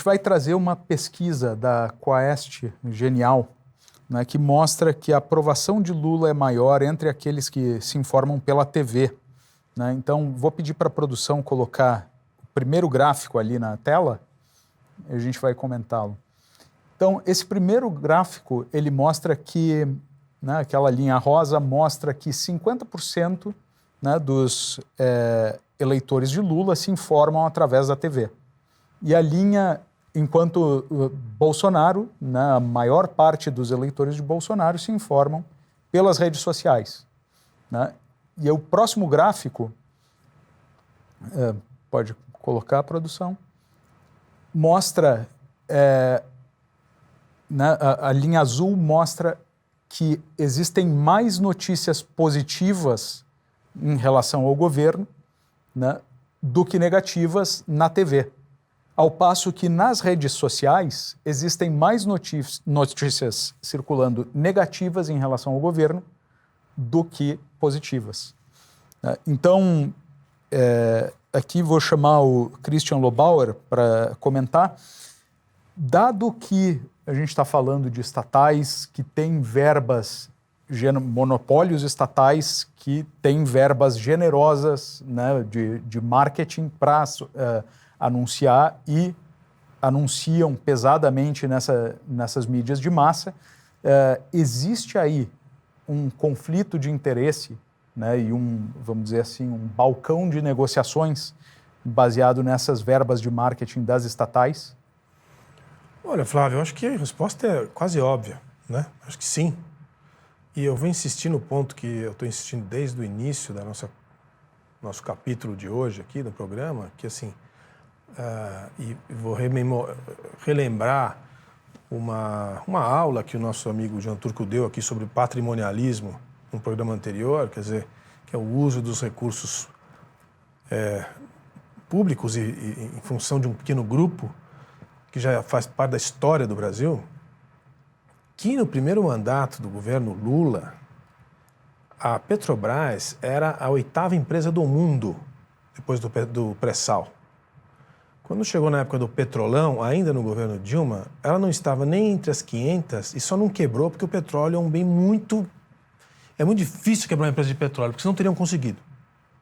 vai trazer uma pesquisa da Quaest Genial, né, que mostra que a aprovação de Lula é maior entre aqueles que se informam pela TV. Né? Então, vou pedir para a produção colocar o primeiro gráfico ali na tela e a gente vai comentá-lo. Então, esse primeiro gráfico, ele mostra que, né, aquela linha rosa mostra que 50%, né, dos eleitores de Lula se informam através da TV. E a linha, enquanto Bolsonaro, né, a maior parte dos eleitores de Bolsonaro se informam pelas redes sociais. Né? E o próximo gráfico, pode colocar a produção, mostra, né, a linha azul mostra que existem mais notícias positivas em relação ao governo, né, do que negativas na TV. Ao passo que nas redes sociais existem mais notícias circulando negativas em relação ao governo do que positivas. Então, aqui vou chamar o Christian Lobauer para comentar. Dado que a gente está falando de estatais que têm verbas, monopólios estatais que têm verbas generosas, né, de marketing para anunciar e anunciam pesadamente nessas mídias de massa, existe aí um conflito de interesse, né, e vamos dizer assim, um balcão de negociações baseado nessas verbas de marketing das estatais? Olha, Flávio, eu acho que a resposta é quase óbvia, né? Acho que sim. E eu vou insistir no ponto que eu estou insistindo desde o início da nosso capítulo de hoje aqui do programa, que assim, e vou relembrar uma aula que o nosso amigo Jean Turco deu aqui sobre patrimonialismo no programa anterior, quer dizer, que é o uso dos recursos públicos e em função de um pequeno grupo que já faz parte da história do Brasil, que no primeiro mandato do governo Lula, a Petrobras era a 8ª empresa do mundo, depois do pré-sal. Quando chegou na época do Petrolão, ainda no governo Dilma, ela não estava nem entre as 500 e só não quebrou porque o petróleo é um bem muito... É muito difícil quebrar uma empresa de petróleo, porque senão teriam conseguido.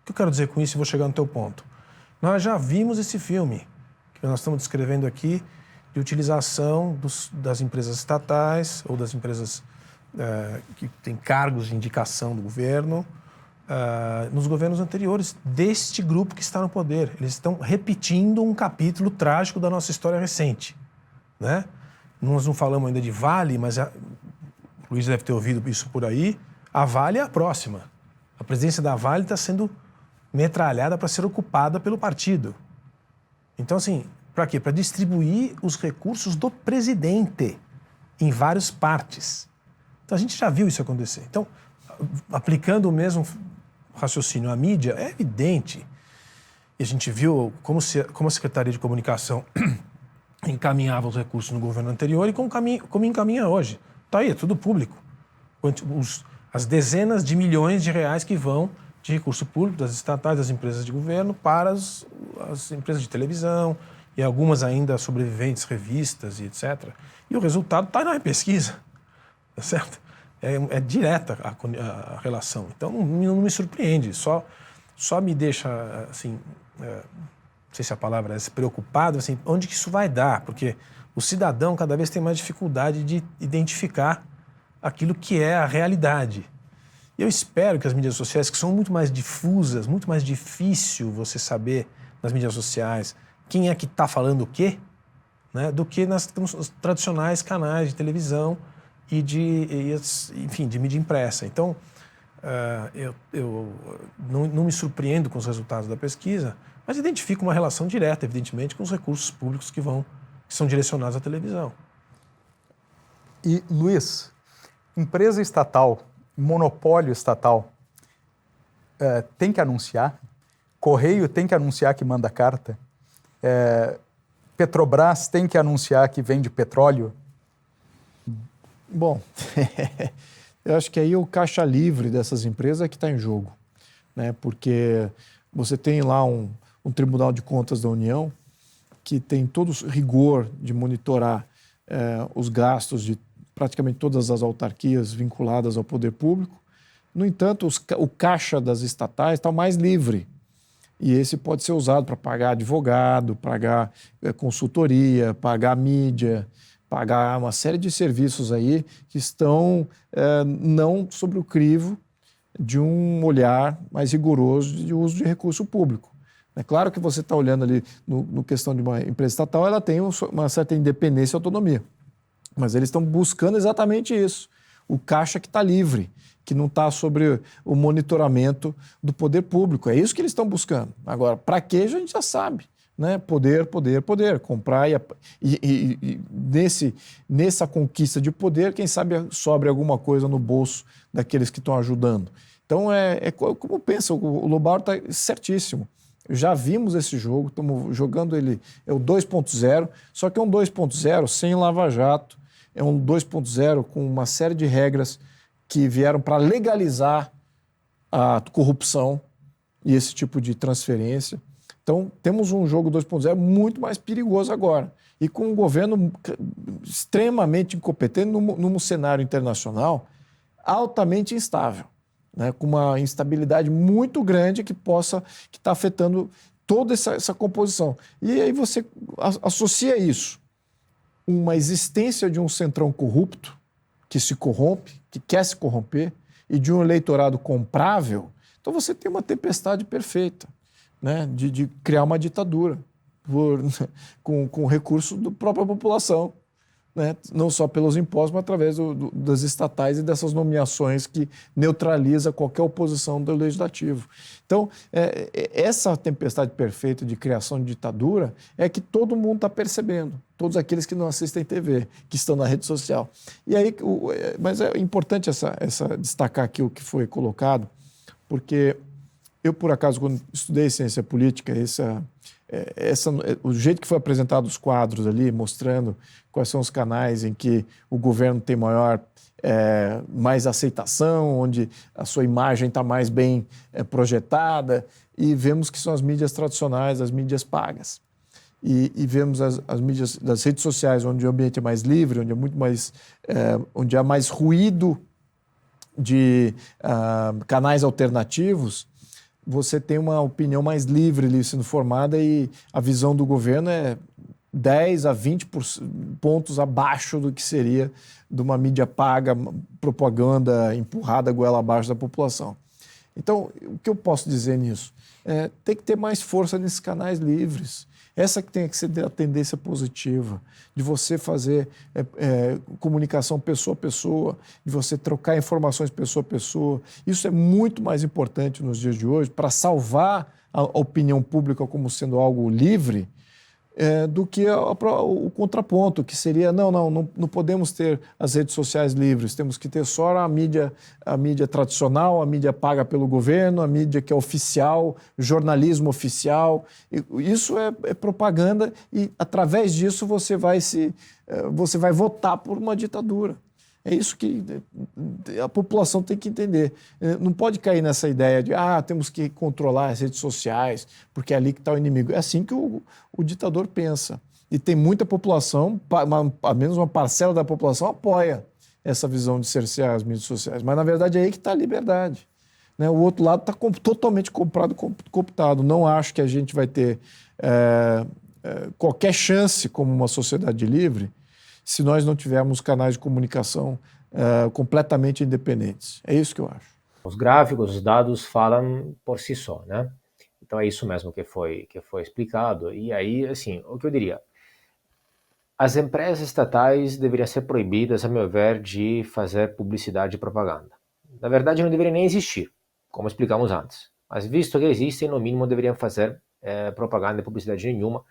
O que eu quero dizer com isso e vou chegar no teu ponto? Nós já vimos esse filme, que nós estamos descrevendo aqui, de utilização das empresas estatais ou das empresas que têm cargos de indicação do governo, nos governos anteriores, deste grupo que está no poder. Eles estão repetindo um capítulo trágico da nossa história recente. Né? Nós não falamos ainda de Vale, mas o Luiz deve ter ouvido isso por aí. A Vale é a próxima. A presidência da Vale está sendo metralhada para ser ocupada pelo partido. Então, assim, para quê? Para distribuir os recursos do presidente em várias partes. Então, a gente já viu isso acontecer. Então, aplicando o mesmo raciocínio à mídia, é evidente. E a gente viu como a Secretaria de Comunicação encaminhava os recursos no governo anterior e como encaminha hoje. Está aí, é tudo público. As dezenas de milhões de reais que vão de recurso público das estatais, das empresas de governo para as empresas de televisão e algumas ainda sobreviventes, revistas e etc. E o resultado está na pesquisa, tá certo? É direta a relação. Então, não me surpreende, só me deixa, assim, não sei se a palavra é preocupado, assim, onde que isso vai dar? Porque o cidadão cada vez tem mais dificuldade de identificar aquilo que é a realidade. E eu espero que as mídias sociais, que são muito mais difusas, muito mais difícil você saber nas mídias sociais quem é que está falando o quê, né, do que nos tradicionais canais de televisão e enfim, de mídia impressa. Então, eu não me surpreendo com os resultados da pesquisa, mas identifico uma relação direta, evidentemente, com os recursos públicos que são direcionados à televisão. E, Luiz, empresa estatal, monopólio estatal, tem que anunciar? Correio tem que anunciar que manda carta? Petrobras tem que anunciar que vende petróleo? Bom, eu acho que aí o caixa livre dessas empresas é que está em jogo, né? Porque você tem lá um Tribunal de Contas da União que tem todo o rigor de monitorar os gastos de praticamente todas as autarquias vinculadas ao poder público. No entanto, o caixa das estatais está mais livre. E esse pode ser usado para pagar advogado, pagar consultoria, pagar mídia, pagar uma série de serviços aí que estão não sobre o crivo de um olhar mais rigoroso de uso de recurso público. É claro que você está olhando ali no questão de uma empresa estatal, ela tem uma certa independência e autonomia. Mas eles estão buscando exatamente isso. O caixa que está livre, que não está sobre o monitoramento do poder público. É isso que eles estão buscando. Agora, para quê, a gente já sabe. Né? Poder, poder, poder. Comprar e nessa conquista de poder, quem sabe sobre alguma coisa no bolso daqueles que estão ajudando. Então, como pensa, o Lobato está certíssimo. Já vimos esse jogo, estamos jogando ele, é o 2.0, só que é um 2.0 sem lava-jato, é um 2.0 com uma série de regras que vieram para legalizar a corrupção e esse tipo de transferência. Então, temos um jogo 2.0 muito mais perigoso agora. E com um governo extremamente incompetente num cenário internacional altamente instável, né, com uma instabilidade muito grande que está afetando toda essa composição. E aí você associa isso, uma existência de um centrão corrupto, que se corrompe, que quer se corromper, e de um eleitorado comprável, então você tem uma tempestade perfeita, né, de criar uma ditadura com recurso da própria população. Né? Não só pelos impostos, mas através das estatais e dessas nomeações que neutraliza qualquer oposição do legislativo. Então, essa tempestade perfeita de criação de ditadura é que todo mundo está percebendo, todos aqueles que não assistem TV, que estão na rede social. E aí, mas é importante destacar aqui o que foi colocado, porque eu, por acaso, quando estudei ciência política, o jeito que foi apresentado os quadros ali, mostrando quais são os canais em que o governo tem mais aceitação, onde a sua imagem está mais bem projetada, e vemos que são as mídias tradicionais, as mídias pagas. E vemos as mídias das redes sociais, onde o ambiente é mais livre, onde é muito mais, onde há mais ruído de canais alternativos. Você tem uma opinião mais livre ali sendo formada e a visão do governo é 10 a 20 pontos abaixo do que seria de uma mídia paga, propaganda empurrada goela abaixo da população. Então, o que eu posso dizer nisso? Tem que ter mais força nesses canais livres. Essa que tem que ser a tendência positiva, de você fazer comunicação pessoa a pessoa, de você trocar informações pessoa a pessoa. Isso é muito mais importante nos dias de hoje para salvar a opinião pública como sendo algo livre, do que o contraponto, que seria, não podemos ter as redes sociais livres, temos que ter só a mídia tradicional, a mídia paga pelo governo, a mídia que é oficial, jornalismo oficial. Isso é propaganda e, através disso, você vai votar por uma ditadura. É isso que a população tem que entender. Não pode cair nessa ideia de temos que controlar as redes sociais, porque é ali que está o inimigo. É assim que o ditador pensa. E tem muita população, ao menos uma parcela da população, apoia essa visão de cercear as mídias sociais. Mas, na verdade, é aí que está a liberdade. Né? O outro lado está totalmente comprado, cooptado. Não acho que a gente vai ter qualquer chance como uma sociedade livre se nós não tivermos canais de comunicação completamente independentes. É isso que eu acho. Os gráficos, os dados falam por si só, né? Então é isso mesmo que foi explicado. E aí, assim, o que eu diria? As empresas estatais deveriam ser proibidas, a meu ver, de fazer publicidade e propaganda. Na verdade, não deveriam nem existir, como explicamos antes. Mas visto que existem, no mínimo deveriam fazer propaganda e publicidade nenhuma.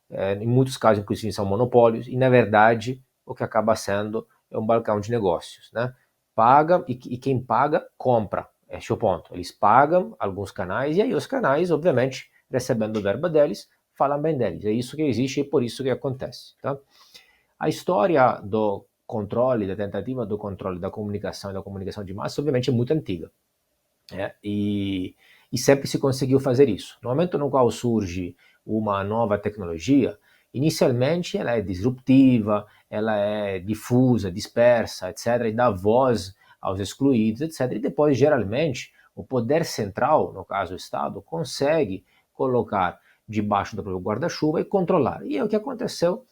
Em muitos casos, inclusive, são monopólios. E, na verdade, o que acaba sendo é um balcão de negócios, né? Paga e quem paga, compra. Esse é o ponto. Eles pagam alguns canais e aí os canais, obviamente, recebendo verba deles, falam bem deles. É isso que existe e é por isso que acontece. Tá? A história do controle, da tentativa do controle da comunicação e da comunicação de massa, obviamente, é muito antiga. E sempre se conseguiu fazer isso. No momento no qual surge uma nova tecnologia, Inicialmente ela é disruptiva, ela é difusa, dispersa, etc., e dá voz aos excluídos, etc. E depois, geralmente, o poder central, no caso o Estado, consegue colocar debaixo do próprio guarda-chuva e controlar. E é o que aconteceu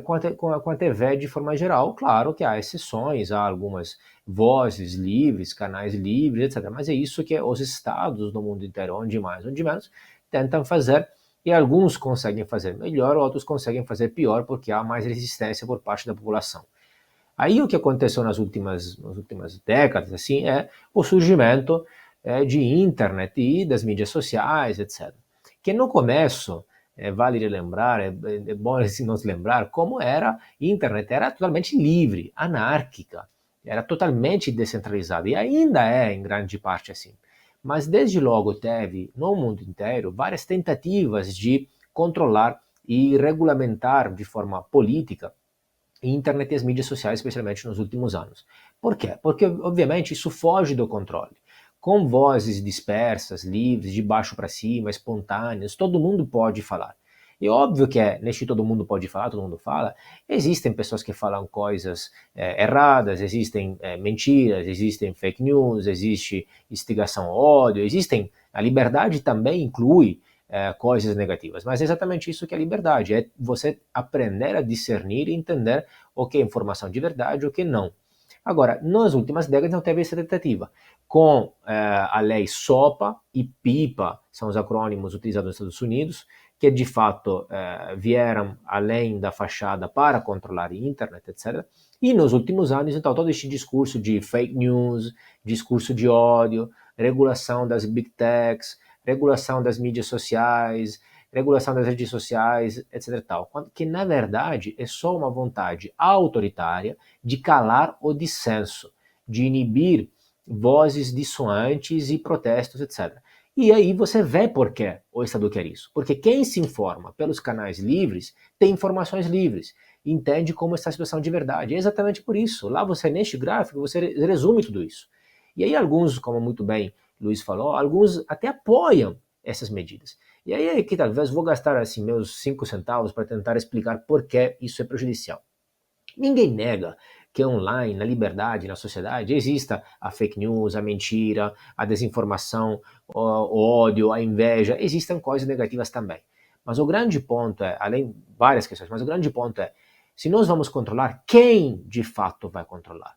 com a TV de forma geral. Claro que há exceções, há algumas vozes livres, canais livres, etc. Mas é isso que os estados no mundo inteiro, onde mais, onde menos, tentam fazer, e alguns conseguem fazer melhor, outros conseguem fazer pior, porque há mais resistência por parte da população. Aí o que aconteceu nas últimas décadas assim, é o surgimento de internet e das mídias sociais, etc. Que no começo, vale lembrar, é bom assim, nos lembrar como era a internet, era totalmente livre, anárquica, era totalmente descentralizada, e ainda é em grande parte assim. Mas desde logo teve, no mundo inteiro, várias tentativas de controlar e regulamentar de forma política a internet e as mídias sociais, especialmente nos últimos anos. Por quê? Porque, obviamente, isso foge do controle. Com vozes dispersas, livres, de baixo para cima, espontâneas, todo mundo pode falar. E óbvio que neste todo mundo pode falar, todo mundo fala, existem pessoas que falam coisas erradas, existem mentiras, existem fake news, existe instigação ao ódio, a liberdade também inclui coisas negativas, mas é exatamente isso que é a liberdade, é você aprender a discernir e entender o que é informação de verdade e o que não. Agora, nas últimas décadas não teve essa tentativa. Com a lei SOPA e PIPA, são os acrônimos utilizados nos Estados Unidos, que de fato vieram além da fachada para controlar a internet, etc. E nos últimos anos, então, todo este discurso de fake news, discurso de ódio, regulação das big techs, regulação das mídias sociais, regulação das redes sociais, etc. Tal, que na verdade é só uma vontade autoritária de calar o dissenso, de inibir vozes dissoantes e protestos, etc. E aí você vê por que o Estado quer isso. Porque quem se informa pelos canais livres tem informações livres, entende como está a situação de verdade. É exatamente por isso. Lá você, neste gráfico, você resume tudo isso. E aí alguns, como muito bem Luiz falou, alguns até apoiam essas medidas. E aí é que talvez vou gastar assim meus 5 centavos para tentar explicar por que isso é prejudicial. Ninguém nega que online, na liberdade, na sociedade, exista a fake news, a mentira, a desinformação, o ódio, a inveja, existem coisas negativas também. Mas o grande ponto é, além várias questões, mas o grande ponto é, se nós vamos controlar, quem de fato vai controlar?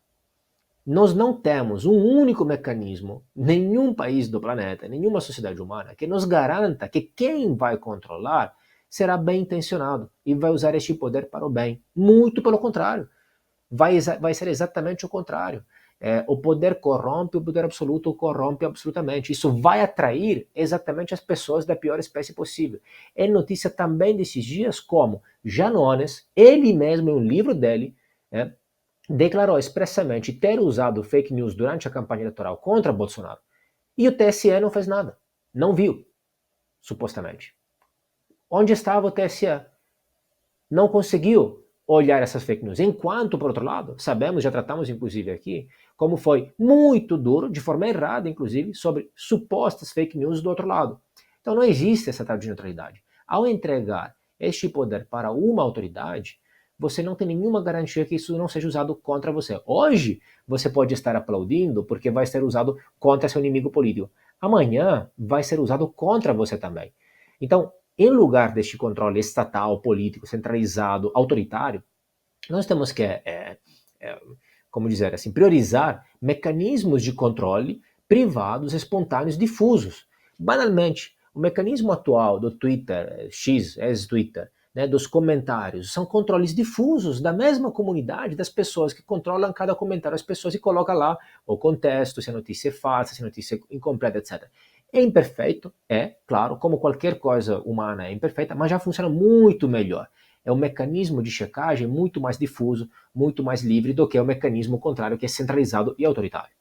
Nós não temos um único mecanismo, nenhum país do planeta, nenhuma sociedade humana, que nos garanta que quem vai controlar será bem intencionado e vai usar este poder para o bem. Muito pelo contrário. Vai ser exatamente o contrário. O poder corrompe, o poder absoluto corrompe absolutamente. Isso vai atrair exatamente as pessoas da pior espécie possível. É notícia também desses dias como Janones, ele mesmo, em um livro dele, declarou expressamente ter usado fake news durante a campanha eleitoral contra Bolsonaro. E o TSE não fez nada. Não viu, supostamente. Onde estava o TSE? Não conseguiu olhar essas fake news. Enquanto, por outro lado, sabemos, já tratamos inclusive aqui, como foi muito duro, de forma errada inclusive, sobre supostas fake news do outro lado. Então não existe essa tal de neutralidade. Ao entregar este poder para uma autoridade, você não tem nenhuma garantia que isso não seja usado contra você. Hoje, você pode estar aplaudindo porque vai ser usado contra seu inimigo político. Amanhã, vai ser usado contra você também. Então, em lugar deste controle estatal, político, centralizado, autoritário, nós temos que, como dizer assim, priorizar mecanismos de controle privados, espontâneos, difusos. Banalmente, o mecanismo atual do Twitter, X, ex-Twitter, dos comentários, são controles difusos da mesma comunidade, das pessoas que controlam cada comentário, as pessoas que colocam lá o contexto, se a notícia é falsa, se a notícia é incompleta, etc. É imperfeito, claro, como qualquer coisa humana é imperfeita, mas já funciona muito melhor. É um mecanismo de checagem muito mais difuso, muito mais livre do que o mecanismo contrário, que é centralizado e autoritário.